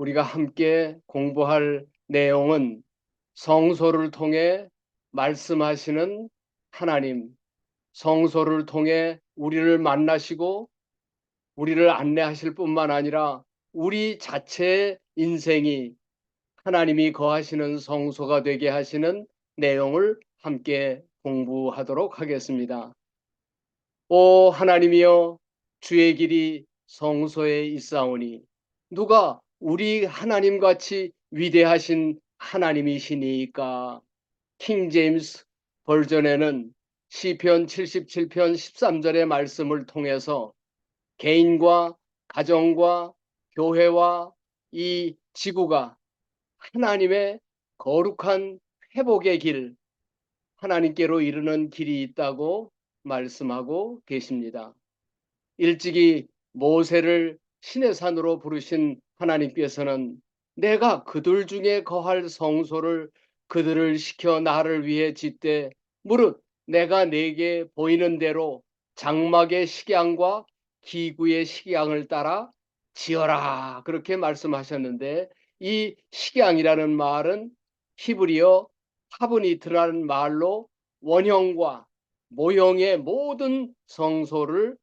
우리가 함께 공부할 내용은 성소를 통해 말씀하시는 하나님, 성소를 통해 우리를 만나시고 우리를 안내하실 뿐만 아니라 우리 자체의 인생이 하나님이 거하시는 성소가 되게 하시는 내용을 함께 공부하도록 하겠습니다. 오 하나님이여, 주의 길이 성소에 있사오니 누가 우리 하나님같이 위대하신 하나님이시니까. 킹 제임스 버전에는 시편 77편 13절의 말씀을 통해서 개인과 가정과 교회와 이 지구가 하나님의 거룩한 회복의 길, 하나님께로 이르는 길이 있다고 말씀하고 계십니다. 일찍이 모세를 신의 산으로 부르신 하나님께서는 내가 그들 중에 거할 성소를 그들을 시켜 나를 위해 짓되 무릇 내가 네게 보이는 대로 장막의 식양과 기구의 식양을 따라 지어라, 그렇게 말씀하셨는데, 이 식양이라는 말은 히브리어 타브니트라는 말로 원형과 모형의 모든 성소를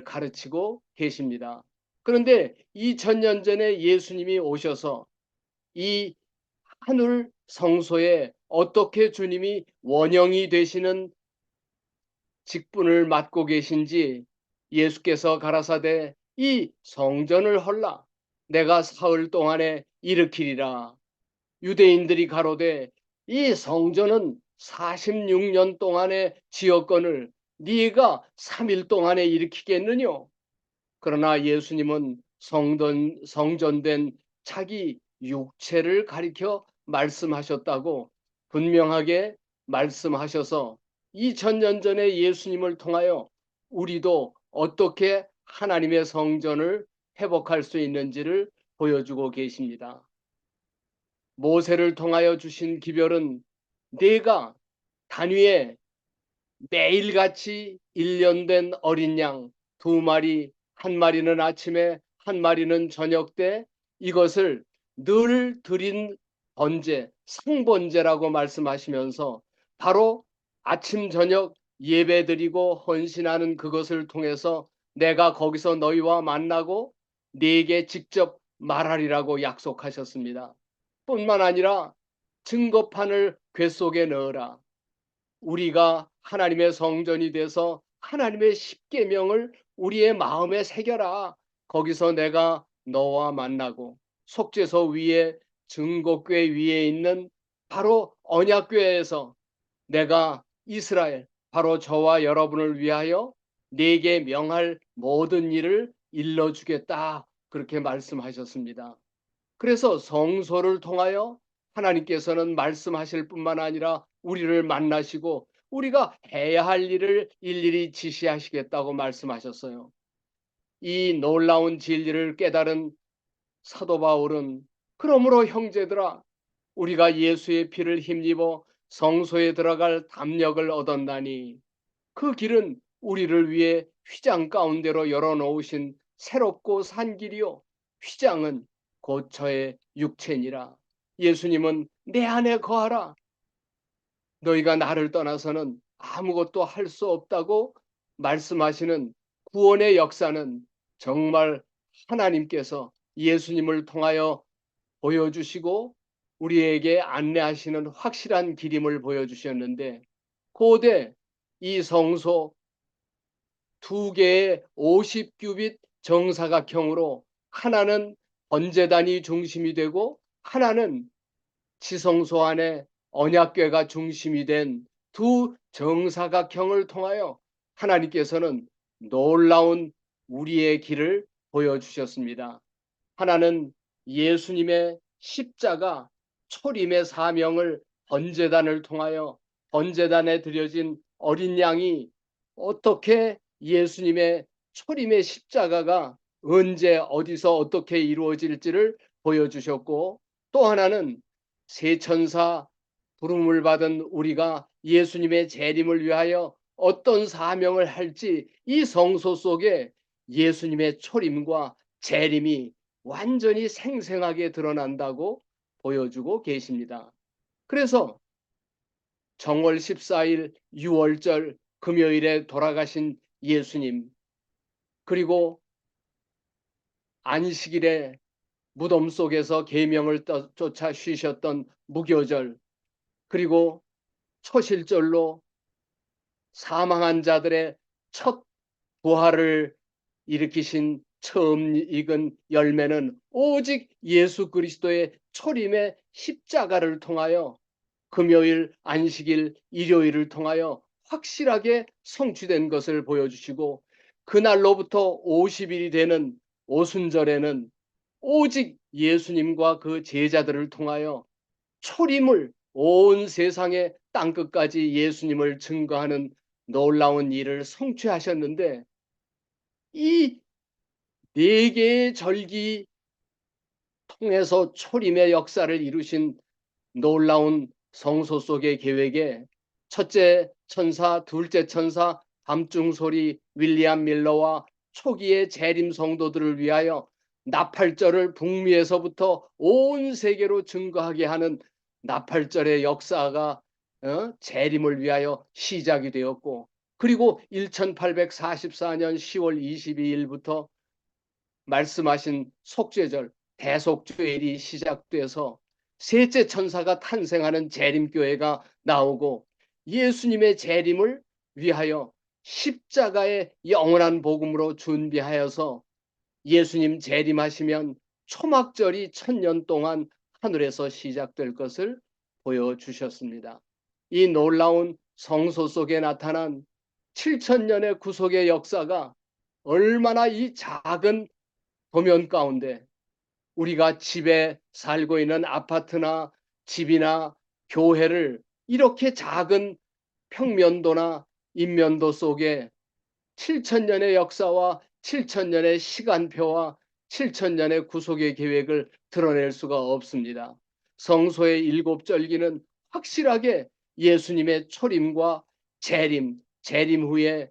가르치고 계십니다. 그런데 2000년 전에 예수님이 오셔서 이 하늘 성소에 어떻게 주님이 원형이 되시는 직분을 맡고 계신지 예수께서 가라사대 이 성전을 헐라 내가 사흘 동안에 일으키리라. 유대인들이 가로되 이 성전은 46년 동안의 지었건을 네가 3일 동안에 일으키겠느냐? 그러나 예수님은 성전된 자기 육체를 가리켜 말씀하셨다고 분명하게 말씀하셔서 2000년 전에 예수님을 통하여 우리도 어떻게 하나님의 성전을 회복할 수 있는지를 보여주고 계십니다. 모세를 통하여 주신 기별은 네가 단위에 매일같이 1년 된 어린 양 2마리, 한 마리는 아침에 한 마리는 저녁 때 이것을 늘 드린 번제, 상번제라고 말씀하시면서 바로 아침 저녁 예배드리고 헌신하는 그것을 통해서 내가 거기서 너희와 만나고 네게 직접 말하리라고 약속하셨습니다. 뿐만 아니라 증거판을 궤 속에 넣으라. 우리가 하나님의 성전이 돼서 하나님의 십계명을 우리의 마음에 새겨라. 거기서 내가 너와 만나고 속죄소 위에 증거궤 위에 있는 바로 언약궤에서 내가 이스라엘 바로 저와 여러분을 위하여 네게 명할 모든 일을 일러주겠다, 그렇게 말씀하셨습니다. 그래서 성소를 통하여 하나님께서는 말씀하실 뿐만 아니라 우리를 만나시고 우리가 해야 할 일을 일일이 지시하시겠다고 말씀하셨어요. 이 놀라운 진리를 깨달은 사도 바울은 그러므로 형제들아 우리가 예수의 피를 힘입어 성소에 들어갈 담력을 얻었나니 그 길은 우리를 위해 휘장 가운데로 열어놓으신 새롭고 산 길이요 휘장은 곧 저의 육체니라. 예수님은 내 안에 거하라. 너희가 나를 떠나서는 아무것도 할 수 없다고 말씀하시는 구원의 역사는 정말 하나님께서 예수님을 통하여 보여주시고 우리에게 안내하시는 확실한 길임을 보여주셨는데, 고대 이 성소 2개의 50규빗 정사각형으로 하나는 번제단이 중심이 되고 하나는 지성소 안에 언약궤가 중심이 된 두 정사각형을 통하여 하나님께서는 놀라운 우리의 길을 보여주셨습니다. 하나는 예수님의 십자가 초림의 사명을 번제단을 통하여 번제단에 드려진 어린 양이 어떻게 예수님의 초림의 십자가가 언제 어디서 어떻게 이루어질지를 보여주셨고, 또 하나는 세천사 부름을 받은 우리가 예수님의 재림을 위하여 어떤 사명을 할지 이 성소 속에 예수님의 초림과 재림이 완전히 생생하게 드러난다고 보여주고 계십니다. 그래서 정월 14일 유월절 금요일에 돌아가신 예수님, 그리고 안식일에 무덤 속에서 계명을 쫓아 쉬셨던 무교절, 그리고 초실절로 사망한 자들의 첫 부활을 일으키신 처음 익은 열매는 오직 예수 그리스도의 초림의 십자가를 통하여 금요일, 안식일, 일요일을 통하여 확실하게 성취된 것을 보여주시고, 그날로부터 50일이 되는 오순절에는 오직 예수님과 그 제자들을 통하여 초림을 온 세상의 땅끝까지 예수님을 증거하는 놀라운 일을 성취하셨는데, 이 네 개의 절기 통해서 초림의 역사를 이루신 놀라운 성소 속의 계획에 첫째 천사, 둘째 천사, 밤중소리 윌리엄 밀러와 초기의 재림 성도들을 위하여 나팔절을 북미에서부터 온 세계로 증거하게 하는 나팔절의 역사가 재림을 위하여 시작이 되었고, 그리고 1844년 10월 22일부터 말씀하신 속죄절 대속죄일이 시작돼서 셋째 천사가 탄생하는 재림교회가 나오고, 예수님의 재림을 위하여 십자가의 영원한 복음으로 준비하여서 예수님 재림하시면 초막절이 1000년 동안 하늘에서 시작될 것을 보여주셨습니다. 이 놀라운 성소 속에 나타난 7000년의 구속의 역사가 얼마나 이 작은 도면 가운데, 우리가 집에 살고 있는 아파트나 집이나 교회를 이렇게 작은 평면도나 인면도 속에 7000년의 역사와 7000년의 시간표와 7000년의 구속의 계획을 드러낼 수가 없습니다. 성소의 일곱 절기는 확실하게 예수님의 초림과 재림 후에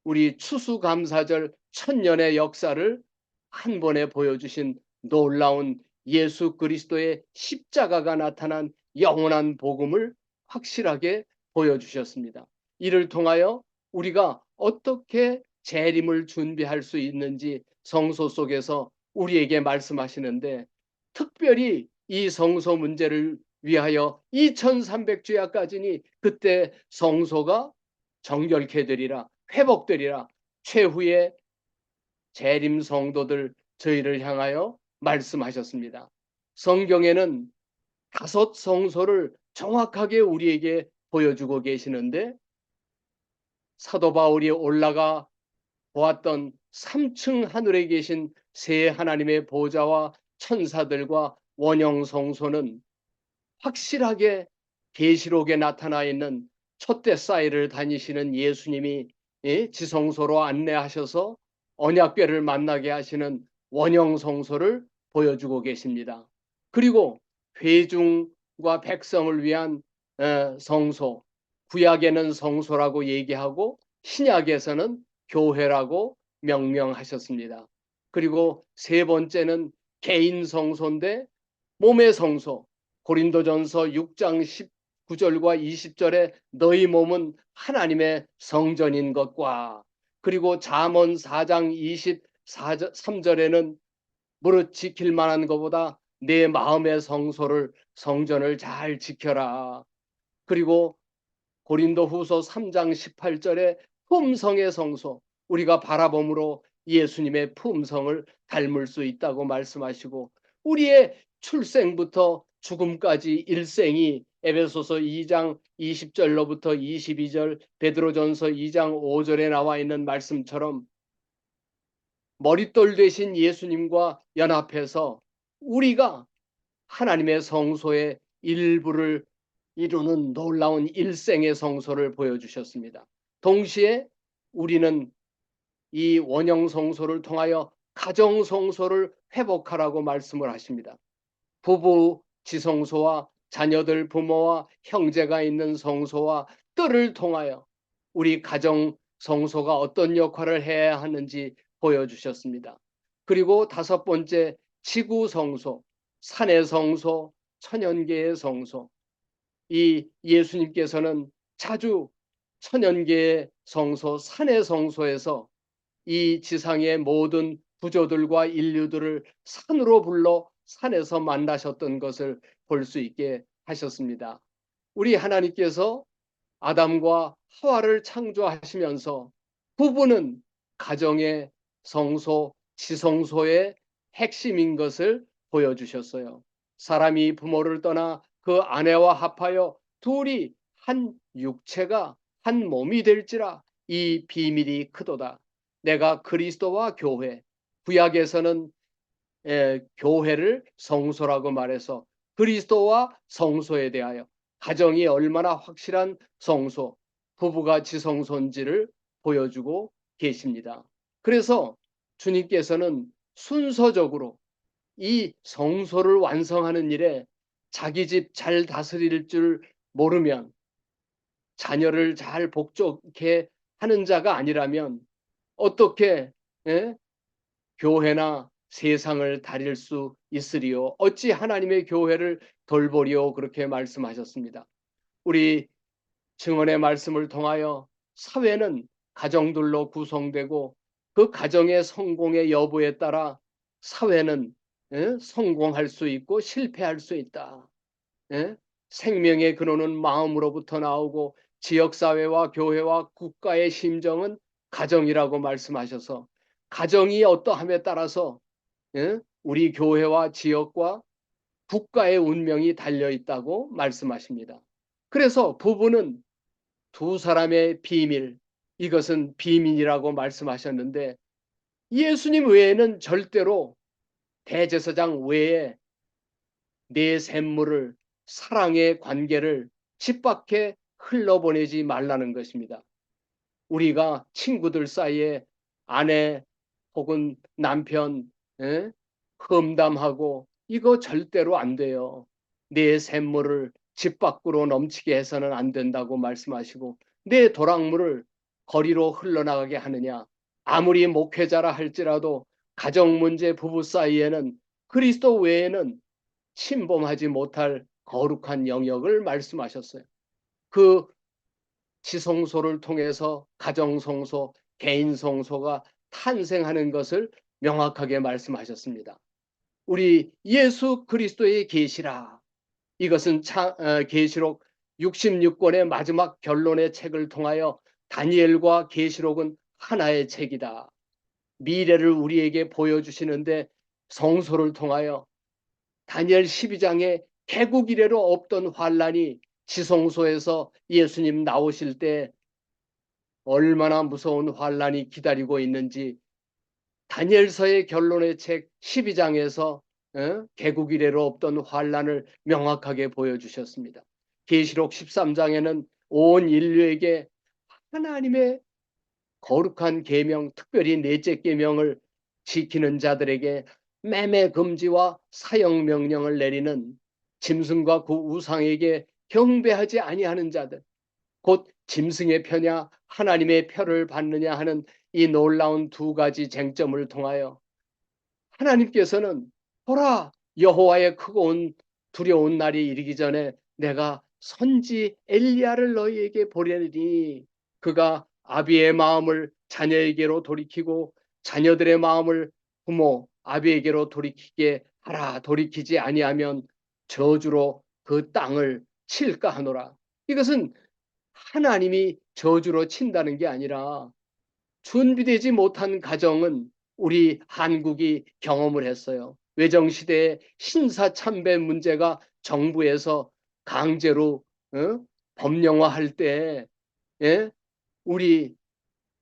우리 추수감사절 1000년의 역사를 한 번에 보여주신 놀라운 예수 그리스도의 십자가가 나타난 영원한 복음을 확실하게 보여주셨습니다. 이를 통하여 우리가 어떻게 재림을 준비할 수 있는지 성소 속에서 우리에게 말씀하시는데, 특별히 이 성소 문제를 위하여 2300주야까지니 그때 성소가 정결케 되리라, 회복되리라, 최후의 재림 성도들 저희를 향하여 말씀하셨습니다. 성경에는 5 성소를 정확하게 우리에게 보여주고 계시는데, 사도 바울이 올라가 보았던 3층 하늘에 계신 세 하나님의 보좌와 천사들과 원형 성소는 확실하게 계시록에 나타나 있는 촛대사이를 다니시는 예수님이 지성소로 안내하셔서 언약궤를 만나게 하시는 원형 성소를 보여주고 계십니다. 그리고 회중과 백성을 위한 성소, 구약에는 성소라고 얘기하고 신약에서는 교회라고 명명하셨습니다. 그리고 세 번째는 개인 성소인데 몸의 성소, 고린도전서 6장 19절과 20절에 너희 몸은 하나님의 성전인 것과, 그리고 잠언 4장 23절에는 무릇 지킬 만한 것보다 내 마음의 성전을 잘 지켜라. 그리고 고린도후서 3장 18절에 품성의 성소, 우리가 바라봄으로 예수님의 품성을 닮을 수 있다고 말씀하시고, 우리의 출생부터 죽음까지 일생이 에베소서 2장 20절로부터 22절, 베드로전서 2장 5절에 나와 있는 말씀처럼 머릿돌 되신 예수님과 연합해서 우리가 하나님의 성소의 일부를 이루는 놀라운 일생의 성소를 보여주셨습니다. 동시에 우리는 이 원형 성소를 통하여 가정 성소를 회복하라고 말씀을 하십니다. 부부 지성소와 자녀들 부모와 형제가 있는 성소와 뜰을 통하여 우리 가정 성소가 어떤 역할을 해야 하는지 보여주셨습니다. 그리고 다섯 번째 지구 성소, 산의 성소, 천연계의 성소. 이 예수님께서는 자주 천연계의 성소, 산의 성소에서 이 지상의 모든 부조들과 인류들을 산으로 불러 산에서 만나셨던 것을 볼 수 있게 하셨습니다. 우리 하나님께서 아담과 하와를 창조하시면서 부부는 가정의 성소, 지성소의 핵심인 것을 보여주셨어요. 사람이 부모를 떠나 그 아내와 합하여 둘이 한 육체가 한 몸이 될지라 이 비밀이 크도다. 내가 그리스도와 교회, 구약에서는 교회를 성소라고 말해서 그리스도와 성소에 대하여 가정이 얼마나 확실한 성소, 부부가 지성소인지를 보여주고 계십니다. 그래서 주님께서는 순서적으로 이 성소를 완성하는 일에 자기 집 잘 다스릴 줄 모르면, 자녀를 잘 복종케 하는 자가 아니라면 어떻게 교회나 세상을 다릴 수 있으리요? 어찌 하나님의 교회를 돌보리요? 그렇게 말씀하셨습니다. 우리 증언의 말씀을 통하여 사회는 가정들로 구성되고 그 가정의 성공의 여부에 따라 사회는 성공할 수 있고 실패할 수 있다. 생명의 근원은 마음으로부터 나오고 지역사회와 교회와 국가의 심정은 가정이라고 말씀하셔서 가정이 어떠함에 따라서 우리 교회와 지역과 국가의 운명이 달려 있다고 말씀하십니다. 그래서 부부는 두 사람의 비밀, 이것은 비밀이라고 말씀하셨는데 예수님 외에는 절대로 대제사장 외에 내 샘물을, 사랑의 관계를 집 밖에 흘러보내지 말라는 것입니다. 우리가 친구들 사이에 아내 혹은 남편 험담하고 이거 절대로 안 돼요. 내 샘물을 집 밖으로 넘치게 해서는 안 된다고 말씀하시고 내 도랑물을 거리로 흘러나가게 하느냐. 아무리 목회자라 할지라도 가정 문제 부부 사이에는 그리스도 외에는 침범하지 못할 거룩한 영역을 말씀하셨어요. 그 지성소를 통해서 가정성소, 개인성소가 탄생하는 것을 명확하게 말씀하셨습니다. 우리 예수 그리스도의 계시라. 이것은 계시록 66권의 마지막 결론의 책을 통하여 다니엘과 계시록은 하나의 책이다. 미래를 우리에게 보여주시는데 성소를 통하여 다니엘 12장에 개국 이래로 없던 환란이 지성소에서 예수님 나오실 때 얼마나 무서운 환란이 기다리고 있는지 다니엘서의 결론의 책 12장에서 개국 이래로 없던 환란을 명확하게 보여주셨습니다. 계시록 13장에는 온 인류에게 하나님의 거룩한 계명, 특별히 넷째 계명을 지키는 자들에게 매매 금지와 사형 명령을 내리는 짐승과 그 우상에게 경배하지 아니하는 자들, 곧 짐승의 표냐 하나님의 표를 받느냐 하는 이 놀라운 두 가지 쟁점을 통하여 하나님께서는 보라 여호와의 크고 두려운 날이 이르기 전에 내가 선지 엘리야를 너희에게 보내리니 그가 아비의 마음을 자녀에게로 돌이키고 자녀들의 마음을 부모 아비에게로 돌이키게 하라. 돌이키지 아니하면 저주로 그 땅을 칠까 하노라. 이것은 하나님이 저주로 친다는 게 아니라 준비되지 못한 가정은 우리 한국이 경험을 했어요. 외정시대의 신사참배 문제가 정부에서 강제로 법령화할 때 우리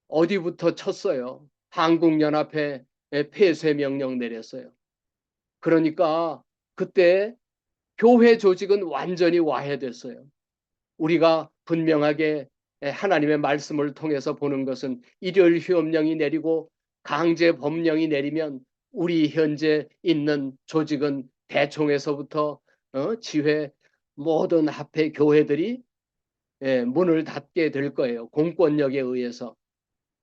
어디부터 쳤어요. 한국연합회 폐쇄 명령 내렸어요. 그러니까 그때 교회 조직은 완전히 와해됐어요. 우리가 분명하게 하나님의 말씀을 통해서 보는 것은 일요일 휴업령이 내리고 강제 법령이 내리면 우리 현재 있는 조직은 대총에서부터 지회 모든 합회 교회들이 문을 닫게 될 거예요. 공권력에 의해서.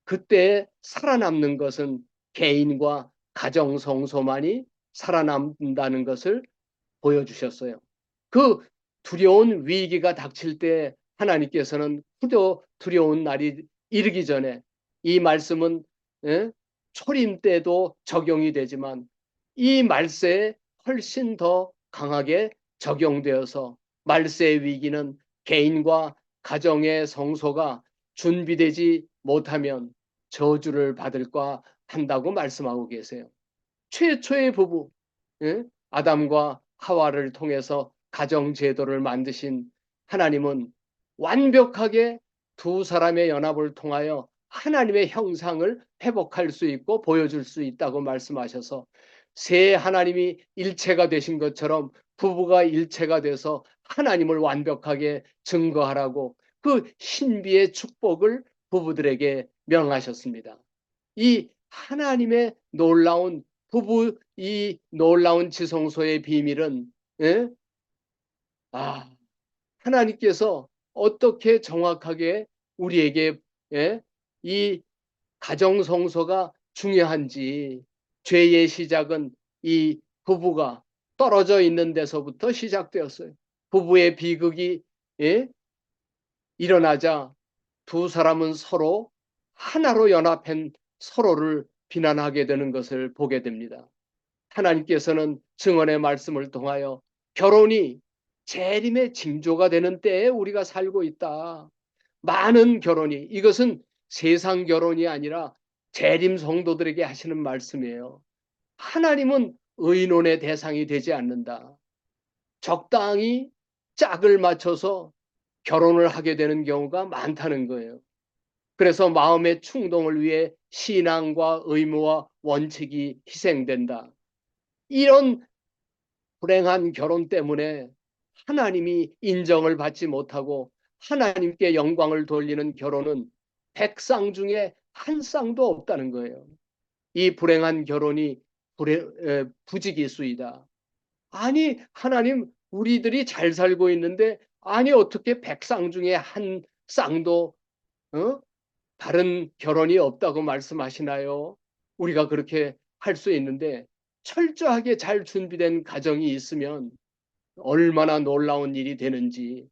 그때 살아남는 것은 개인과 가정 성소만이 살아남는다는 것을 보여주셨어요. 그 두려운 위기가 닥칠 때 하나님께서는 두려운 날이 이르기 전에 이 말씀은 초림 때도 적용이 되지만 이 말세에 훨씬 더 강하게 적용되어서 말세의 위기는 개인과 가정의 성소가 준비되지 못하면 저주를 받을까 한다고 말씀하고 계세요. 최초의 부부 아담과 하와를 통해서 가정 제도를 만드신 하나님은 완벽하게 두 사람의 연합을 통하여 하나님의 형상을 회복할 수 있고 보여줄 수 있다고 말씀하셔서 새 하나님이 일체가 되신 것처럼 부부가 일체가 돼서 하나님을 완벽하게 증거하라고 그 신비의 축복을 부부들에게 명하셨습니다. 이 하나님의 놀라운 부부 이 놀라운 지성소의 비밀은 예? 하나님께서 어떻게 정확하게 우리에게 예? 이 가정 성소가 중요한지 죄의 시작은 이 부부가 떨어져 있는 데서부터 시작되었어요. 부부의 비극이 예? 일어나자 두 사람은 서로 하나로 연합한 서로를 비난하게 되는 것을 보게 됩니다. 하나님께서는 증언의 말씀을 통하여 결혼이 재림의 징조가 되는 때에 우리가 살고 있다. 많은 결혼이 이것은 세상 결혼이 아니라 재림 성도들에게 하시는 말씀이에요. 하나님은 의논의 대상이 되지 않는다. 적당히 짝을 맞춰서 결혼을 하게 되는 경우가 많다는 거예요. 그래서 마음의 충동을 위해 신앙과 의무와 원칙이 희생된다. 이런 불행한 결혼 때문에 하나님이 인정을 받지 못하고 하나님께 영광을 돌리는 결혼은 100쌍 중에 한 쌍도 없다는 거예요. 이 불행한 결혼이 부지기수이다. 아니 하나님 우리들이 잘 살고 있는데 아니 어떻게 100쌍 중에 한 쌍도 어? 다른 결혼이 없다고 말씀하시나요? 우리가 그렇게 할 수 있는데 철저하게 잘 준비된 가정이 있으면 얼마나 놀라운 일이 되는지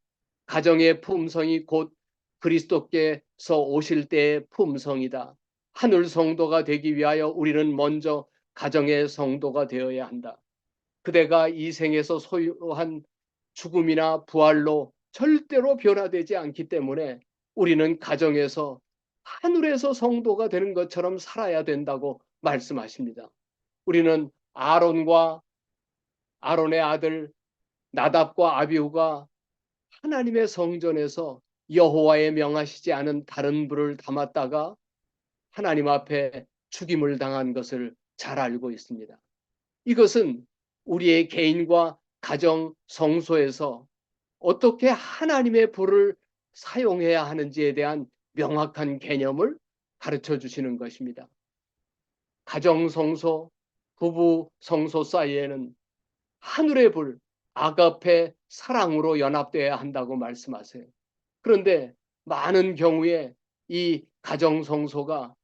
가정의 품성이 곧 그리스도께서 오실 때의 품성이다. 하늘 성도가 되기 위하여 우리는 먼저 가정의 성도가 되어야 한다. 그대가 이 생에서 소유한 죽음이나 부활로 절대로 변화되지 않기 때문에 우리는 가정에서 하늘에서 성도가 되는 것처럼 살아야 된다고 말씀하십니다. 우리는 아론의 아들 나답과 아비후가 하나님의 성전에서 여호와의 명하시지 않은 다른 불을 담았다가 하나님 앞에 죽임을 당한 것을 잘 알고 있습니다. 이것은 우리의 개인과 가정 성소에서 어떻게 하나님의 불을 사용해야 하는지에 대한 명확한 개념을 가르쳐 주시는 것입니다. 가정 성소, 부부 성소 사이에는 하늘의 불, 아가페 사랑으로 연합되어야 한다고 말씀하세요. 그런데 많은 경우에 이 가정 성소가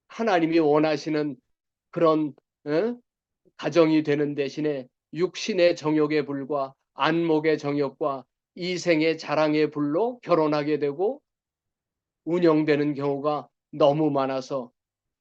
하나님이 원하시는 그런 가정이 되는 대신에 육신의 정욕의 불과 안목의 정욕과 이생의 자랑의 불로 결혼하게 되고 운영되는 경우가 너무 많아서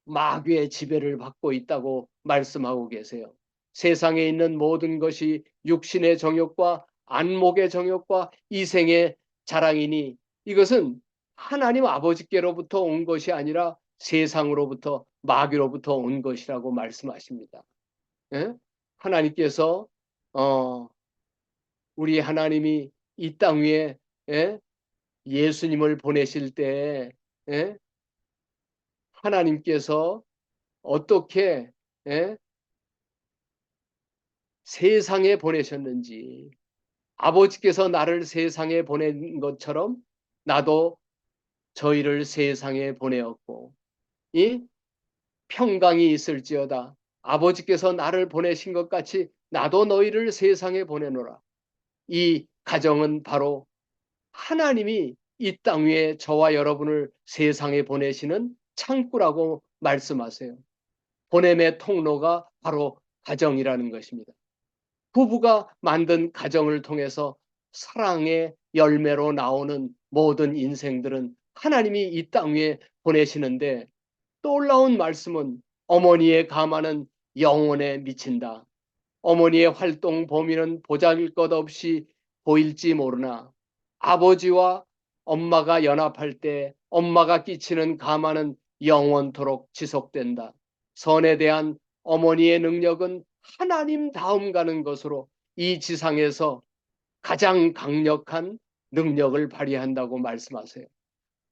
마귀의 지배를 받고 있다고 말씀하고 계세요. 세상에 있는 모든 것이 육신의 정욕과 안목의 정욕과 이생의 자랑이니 이것은 하나님 아버지께로부터 온 것이 아니라 세상으로부터 마귀로부터 온 것이라고 말씀하십니다. 예? 하나님께서 우리 하나님이 이 땅 위에 예수님을 보내실 때 하나님께서 어떻게 세상에 보내셨는지 아버지께서 나를 세상에 보낸 것처럼 나도 저희를 세상에 보내었고 이 평강이 있을지어다 아버지께서 나를 보내신 것 같이 나도 너희를 세상에 보내노라. 이 가정은 바로 하나님이 이 땅 위에 저와 여러분을 세상에 보내시는 창구라고 말씀하세요. 보냄의 통로가 바로 가정이라는 것입니다. 부부가 만든 가정을 통해서 사랑의 열매로 나오는 모든 인생들은 하나님이 이 땅 위에 보내시는데, 놀라운 말씀은 어머니의 가마는 영혼에 미친다. 어머니의 활동 범위는 보잘것없이 보일지 모르나 아버지와 엄마가 연합할 때 엄마가 끼치는 가마는 영원토록 지속된다. 선에 대한 어머니의 능력은 하나님 다음 가는 것으로 이 지상에서 가장 강력한 능력을 발휘한다고 말씀하세요.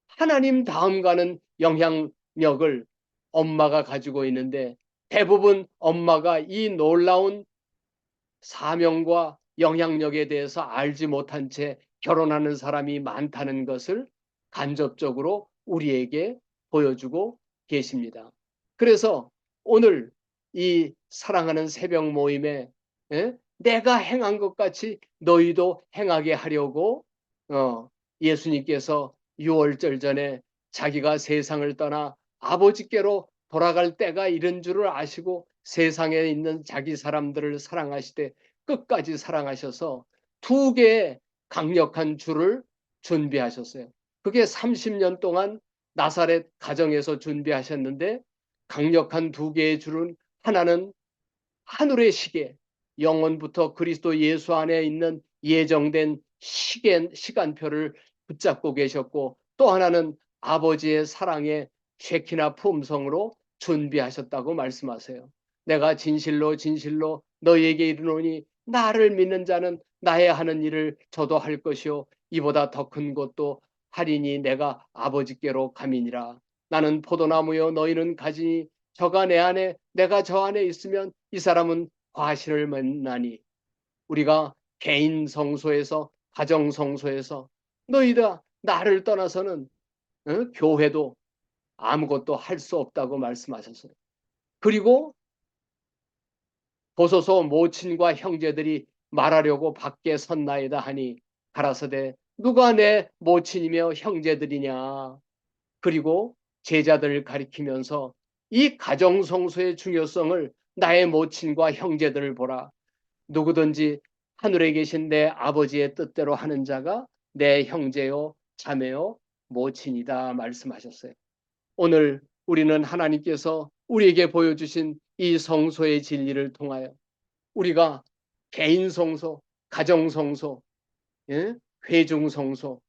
하나님 다음 가는 영향력을 엄마가 가지고 있는데, 대부분 엄마가 이 놀라운 사명과 영향력에 대해서 알지 못한 채 결혼하는 사람이 많다는 것을 간접적으로 우리에게 보여주고 계십니다. 그래서 오늘 이 사랑하는 새벽 모임에 내가 행한 것 같이 너희도 행하게 하려고 예수님께서 6월절 전에 자기가 세상을 떠나 아버지께로 돌아갈 때가 이른 줄을 아시고 세상에 있는 자기 사람들을 사랑하시되 끝까지 사랑하셔서 두 개의 강력한 줄을 준비하셨어요. 그게 30년 동안 나사렛 가정에서 준비하셨는데, 강력한 두 개의 줄은, 하나는 하늘의 시계, 영원부터 그리스도 예수 안에 있는 예정된 시간표를 붙잡고 계셨고, 또 하나는 아버지의 사랑의 쉐키나 품성으로 준비하셨다고 말씀하세요. 내가 진실로 진실로 너희에게 이르노니 나를 믿는 자는 나의 하는 일을 저도 할 것이요 이보다 더 큰 것도 하리니 내가 아버지께로 감이니라. 나는 포도나무요 너희는 가지니 저가 내 안에 내가 저 안에 있으면 이 사람은 과실을 맺나니. 우리가 개인 성소에서, 가정 성소에서 너희가 나를 떠나서는 교회도 아무것도 할 수 없다고 말씀하셨어요. 그리고 보소서 모친과 형제들이 말하려고 밖에 섰나이다 하니 가라사대 누가 내 모친이며 형제들이냐. 그리고 제자들을 가리키면서 이 가정 성소의 중요성을, 나의 모친과 형제들을 보라. 누구든지 하늘에 계신 내 아버지의 뜻대로 하는 자가 내 형제요 자매요 모친이다 말씀하셨어요. 오늘 우리는 하나님께서 우리에게 보여주신 이 성소의 진리를 통하여 우리가 개인 성소, 가정 성소, 회중 성소,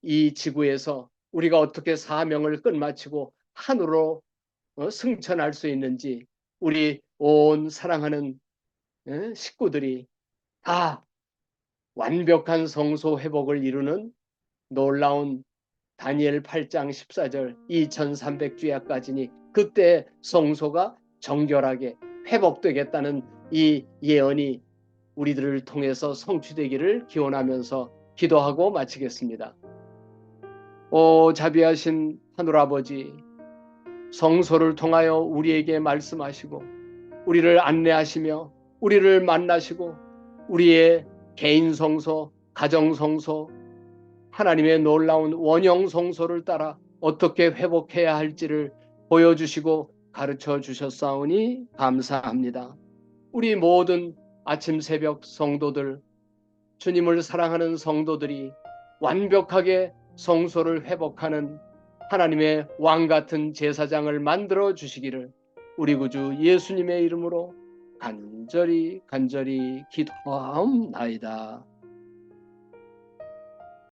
이 지구에서 우리가 어떻게 사명을 끝마치고 하늘로 승천할 수 있는지, 우리 온 사랑하는 식구들이 다 완벽한 성소 회복을 이루는 놀라운 다니엘 8장 14절 2300주야까지니 그때 성소가 정결하게 회복되겠다는 이 예언이 우리들을 통해서 성취되기를 기원하면서 기도하고 마치겠습니다. 오 자비하신 하늘아버지, 성소를 통하여 우리에게 말씀하시고 우리를 안내하시며 우리를 만나시고 우리의 개인 성소, 가정 성소, 하나님의 놀라운 원형 성소를 따라 어떻게 회복해야 할지를 보여주시고 가르쳐 주셨사오니 감사합니다. 우리 모든 아침 새벽 성도들, 주님을 사랑하는 성도들이 완벽하게 성소를 회복하는 하나님의 왕 같은 제사장을 만들어 주시기를 우리 구주 예수님의 이름으로 간절히 기도하옵나이다.